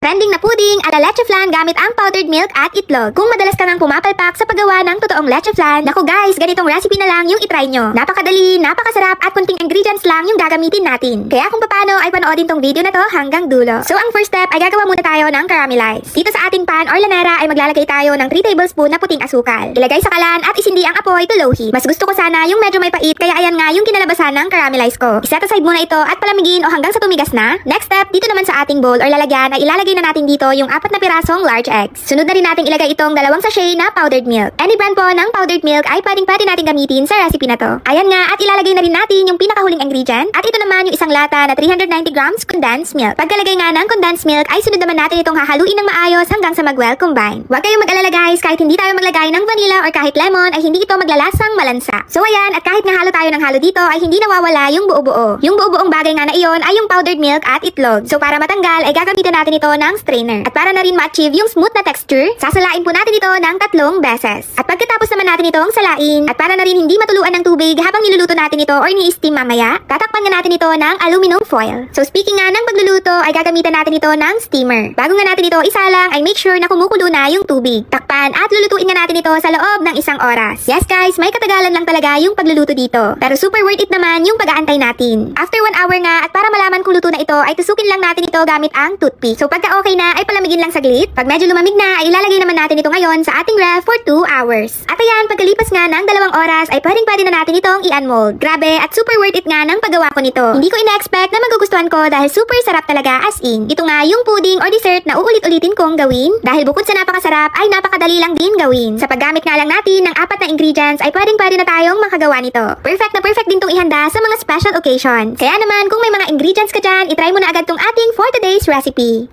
trending na pudding at leche flan gamit ang powdered milk at itlog. Kung madalas ka nang pumapalpak sa paggawa ng totoong leche flan, naku guys, ganitong recipe na lang yung itry nyo. Napakadali, napakasarap at kunting ingredients lang yung gagamitin natin. Kaya kung paano ay panoodin tong video na to hanggang dulo. So ang first step ay gagawa muna tayo ng caramelize. Dito sa ating pan or lanera ay maglalagay tayo ng 3 tablespoon na puting asukal. Ilagay sa kalan at isindi ang apoy to low heat. Mas gusto ko sana yung medyo may pait, kaya ayan nga yung kinalabasan ng caramelize ko. Iset aside muna ito at palamigin o hanggang sa tumigas na. Next step, dito naman sa ating bowl or lalagyan ay ilalagay na natin dito yung 4 na pirasong large eggs. Sunod na rin natin ilagay itong 2 sachet na powdered milk. Any brand po ng powdered milk ay pwede natin gamitin sa recipe na to. Ayan nga, at ilalagay na rin natin yung pinakahuling ingredient. At ito naman yung isang lata na 390 grams condensed milk. Pagkalagay nga ng condensed milk ay sunod naman natin itong hahaluin ng maayos hanggang sa mag-well combine. Huwag kayong mag-alala guys, kahit hindi tayo maglagay ng vanilla or kahit lemon ay hindi ito maglalasang malansa. So ayan, at kahit nga halo tayo ng halo dito ay hindi nawawala yung buo-buo. Yung buo-buong bagay nga na iyon ay yung powdered milk at itlog. So para matanggal ay gagamitin natin ito ng strainer. At para na rin ma-achieve yung smooth na texture, sasalain po natin ito ng 3 beses. At pagkatapos naman natin itong salain, at para na rin hindi matuluan ng tubig habang niluluto natin ito or ni-steam mamaya, tatakpan nga natin ito ng aluminum foil. So speaking nga ng pagluluto ay gagamitan natin ito ng steamer. Bago nga natin ito isalang ay make sure na kumukulo na yung tubig. Takpan at lulutuin nga natin ito sa loob ng 1 oras. Yes guys, may katagalan lang talaga yung pagluluto dito. Pero super worth it naman yung pag-aantay natin. After 1 hour nga at para malaman kung luto na ito ay tusukin lang natin ito gamit ang toothpick. So pagka okay na ay palamigin lang saglit. Pag medyo lumamig na ay ilalagay naman natin ito ngayon sa ating ref for 2 hours. At ayan, pagkalipas nga ng 2 oras ay pwede na natin itong i-unmold. Grabe at super worth it nga ng paggawa ko nito. Hindi ko ina-expect na magugustuhan ko dahil super sarap talaga as in. Ito nga yung pudding or dessert na uulit-ulitin kong gawin dahil bukod sa napakasarap ay napakadali lang din gawin. Sa paggamit nga lang natin ng 4 na ingredients ay pwede na tayong makagawa nito. Perfect din tong ihanda sa mga special occasions. Kaya naman kung may mga ingredients ka dyan, itry mo na agad tong ating for today's recipe.